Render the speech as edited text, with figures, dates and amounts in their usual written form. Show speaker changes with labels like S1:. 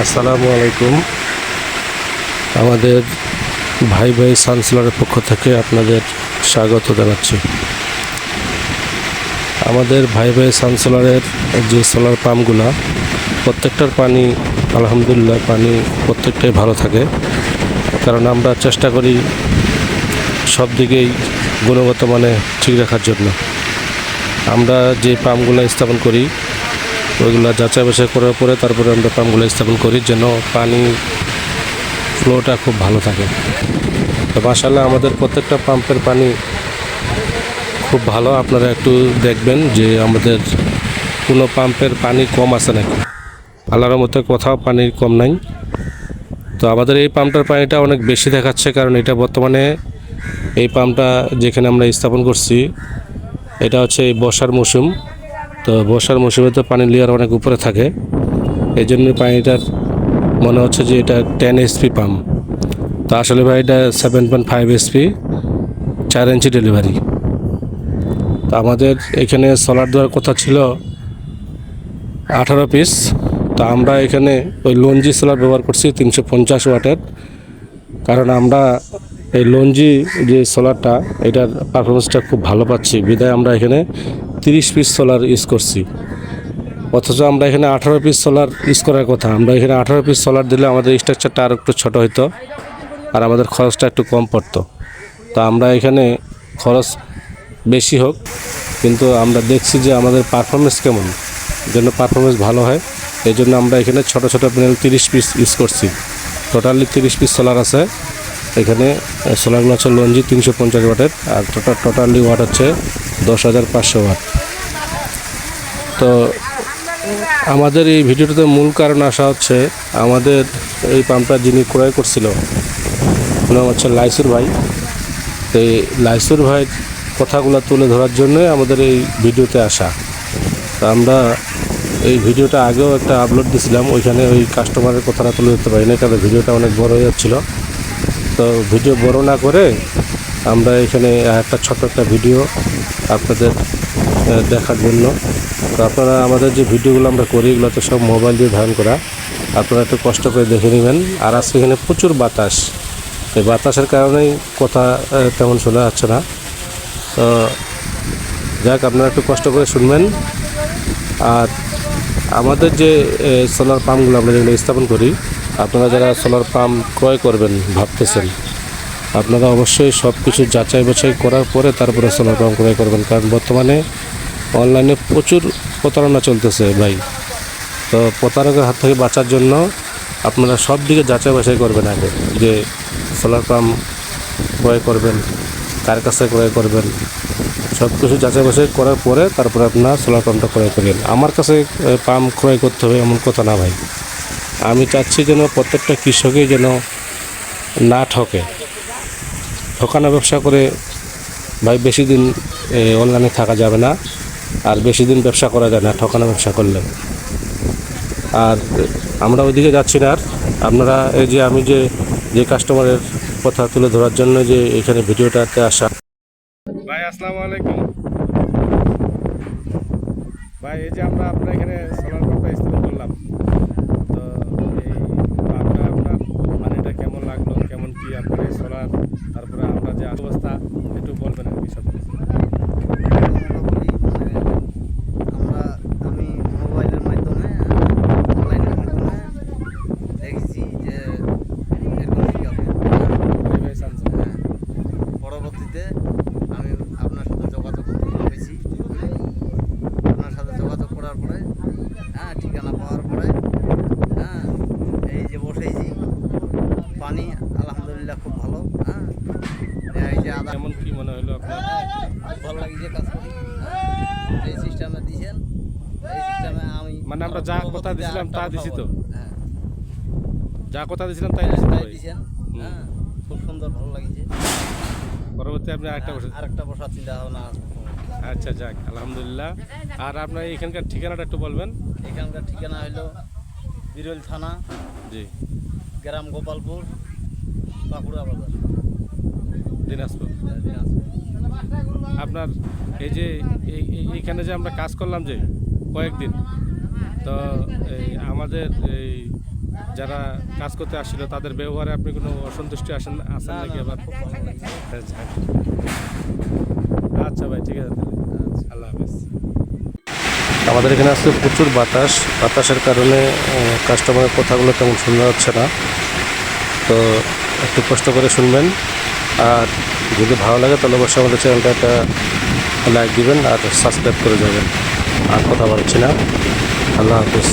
S1: আসসালামু আলাইকুম। আমাদের ভাই ভাই সানসোলারের পক্ষ থেকে আপনাদের স্বাগত জানাচ্ছি। আমাদের ভাই ভাই সানসোলারের যে সোলার পাম্পগুলো প্রত্যেকটার পানি আলহামদুলিল্লাহ পানি প্রত্যেকটাই ভালো থাকে, কারণ আমরা চেষ্টা করি সব দিকেই গুণগত মানে ঠিক রাখার জন্য। আমরা যে পাম্পগুলো স্থাপন করি ওইগুলো যাচাই বাছাই করার পরে তারপরে আমরা পাম্পগুলো স্থাপন করি যেন পানি ফ্লোটা খুব ভালো থাকে। তো মাশাআল্লাহ আমাদের প্রত্যেকটা পাম্পের পানি খুব ভালো। আপনারা একটু দেখবেন যে আমাদের কোনো পাম্পের পানি কম আছে নাকি। আল্লাহর মতো কোথাও পানি কম নাই। তো আমাদের এই পাম্পটার পানিটা অনেক বেশি দেখাচ্ছে, কারণ এটা বর্তমানে এই পাম্পটা যেখানে আমরা স্থাপন করছি এটা হচ্ছে এই বর্ষার মৌসুম। তো বর্ষার মৌসুমে তো পানির লেয়ার অনেক উপরে থাকে, এই জন্য পানিটার মনে হচ্ছে যে এটা 10 HP পাম্প। তো আসলে ভাই এটা 7.5 HP 4 ইঞ্চি ডেলিভারি। তো আমাদের এখানে সোলার দেওয়ার কথা ছিল 18 পিস। তো আমরা এখানে ওই লঞ্জি সোলার ব্যবহার করছি 350 ওয়াটের, কারণ আমরা এই লঞ্জি যে সোলারটা এটার পারফরমেন্সটা খুব ভালো পাচ্ছি, বিধায় আমরা এখানে 30 পিস সোলার ইউজ করছি। অথচ আমরা এখানে 18 পিস সোলার ইউজ করার কথা। আমরা এখানে 18 পিস সোলার দিলে আমাদের স্ট্রাকচারটা আর একটু ছোটো হতো আর আমাদের খরচটা একটু কম পড়তো। তো আমরা এখানে খরচ বেশি হোক, কিন্তু আমরা দেখছি যে আমাদের পারফরমেন্স কেমন, যেন পারফরমেন্স ভালো হয়, এই জন্য আমরা এখানে ছোটো ছোটো প্যানেল 30 পিস ইউজ করছি। টোটালি 30 পিস সোলার আছে এখানে। সোলারগুলো হচ্ছে লঞ্জি 350 ওয়াটের, আর টোটালি ওয়াট হচ্ছে 10,500 ওয়াট। তো আমাদের এই ভিডিওটাতে মূল কারণ আসা হচ্ছে, আমাদের এই পাম্পটা যিনি ক্রয় করছিল নাম হচ্ছে লাইসুর ভাই। তো এই লাইসুর ভাইয়ের কথাগুলো তুলে ধরার জন্যই আমাদের এই ভিডিওতে আসা। তো আমরা এই ভিডিওটা আগেও একটা আপলোড দিয়েছিলাম, ওইখানে ওই কাস্টমারের কথাটা তুলে ধরতে পারি না, কারণ ভিডিওটা অনেক বড় হয়ে যাচ্ছিলো। তো ভিডিও বড় না করে আমরা এখানে একটা ছোট্ট একটা ভিডিও আপনাদের দেখার জন্য। তো আপনারা আমাদের যে ভিডিওগুলো আমরা করি এগুলো তো সব মোবাইল দিয়ে ধারণ করা, আপনারা একটু কষ্ট করে দেখে নেবেন। আর আজকে এখানে প্রচুর বাতাস, এই বাতাসের কারণেই কথা তেমন শোনা যাচ্ছে না। তো যাক, আপনারা একটু কষ্ট করে শুনবেন। আর আমাদের যে সোলার পাম্পগুলো আমরা যেগুলো স্থাপন করি, আপনারা যারা সোলার পাম্প ক্রয় করবেন ভাবতেছেন, আপনারা অবশ্যই সব কিছু যাচাই বাছাই করার পরে তারপরে সোলার পাম্প ক্রয় করবেন, কারণ বর্তমানে অনলাইনে প্রচুর প্রতারণা চলতেছে ভাই। তো প্রতারকের হাত থেকে বাঁচার জন্য আপনারা সব দিকে যাচাই বাছাই করবেন আগে, যে সোলার পাম্প ক্রয় করবেন কার কাছে ক্রয় করবেন, সব কিছু যাচাই বাছাই করার পরে তারপরে আপনার সোলার পাম্পটা ক্রয় করবেন। আমার কাছে পাম্প ক্রয় করতে হবে এমন কথা না ভাই। আমি চাচ্ছি যেন প্রত্যেকটা কৃষকই যেন না ঠকে। ঠকানো ব্যবসা করে ভাই বেশি দিন অনলাইনে থাকা যাবে না, আর বেশি দিন ব্যবসা করা যায় না ঠকানো ব্যবসা করলে। আর আমরা ওইদিকে যাচ্ছি না। আর আপনারা এই যে আমি যে কাস্টমারের কথা তুলে ধরার জন্য যে এখানে ভিডিওটাতে আসা। ভাই আসসালামু আলাইকুম। ভাই এই যে আমরা আপনার এখানে সোলার পাম্পটা স্থাপন করলাম, তো এই পাম্পটা আপনার পানিটা কেমন লাগলো, কেমন কি আপনার এই সোলার, তারপরে আমরা যে অবস্থা একটু বলবেন আর কি সব কিছু।
S2: আমি মোবাইলের মাধ্যমে অনলাইনের মাধ্যমে দেখেছি যে এরকম কি হবে। পরবর্তীতে আমি আপনার সাথে যোগাযোগ করেছি। আপনার সাথে যোগাযোগ করার পরে ঠিকানা পাওয়ার পরে এই যে বসেছি, পানি আলহামদুলিল্লাহ খুব ভালো। এই যে
S1: কেমন কি মনে হলো আপনার?
S2: খুব ভালো লাগছে কাজ করি। এই সিস্টেমে দিয়েছেন, এই সিস্টেমে আমি
S1: মানে আমরা যা কথা দিয়েছিলাম তা দিছি তো?
S2: হ্যাঁ,
S1: যা কথা দিয়েছিলাম তাই দিছি তো
S2: তাই
S1: ভাই?
S2: দিয়েছেন। খুব সুন্দর, ভালো লাগছে।
S1: পরবর্তী আপনি
S2: আরেকটা বসার চিন্তা ভাবনা।
S1: আচ্ছা যাক, আলহামদুলিল্লাহ। আর আপনার এখানকার ঠিকানাটা একটু বলবেন।
S2: এখানকার ঠিকানা হলো বিরল থানা,
S1: জি,
S2: গ্রাম গোপালপুর, বাঁকুড়া বাজার,
S1: দিনাজপুর।
S2: দিনাজপুর।
S1: আপনার এই যে এইখানে যে আমরা কাজ করলাম যে কয়েকদিন, তো এই আমাদের এই যারা কাজ করতে আসছিল তাদের ব্যবহারে আপনি কোনো অসন্তুষ্টি আছেন নাকি আবার?
S2: খুব ভালো লাগছে।
S1: আচ্ছা ভাই, ঠিক আছে তাহলে। আল্লাহ হাফেজ। আমাদের এখানে আজকে প্রচুর বাতাসের কারণে কাস্টমারের কথাগুলো তেমন শোনা যাচ্ছে না, তো একটু কষ্ট করে শুনবেন। আর যদি ভালো লাগে তাহলে অবশ্যই আমাদের চ্যানেলটা একটা লাইক দিবেন আর সাবস্ক্রাইব করে যাবেন। আর কথা বলছি না, আল্লাহ হাফেজ।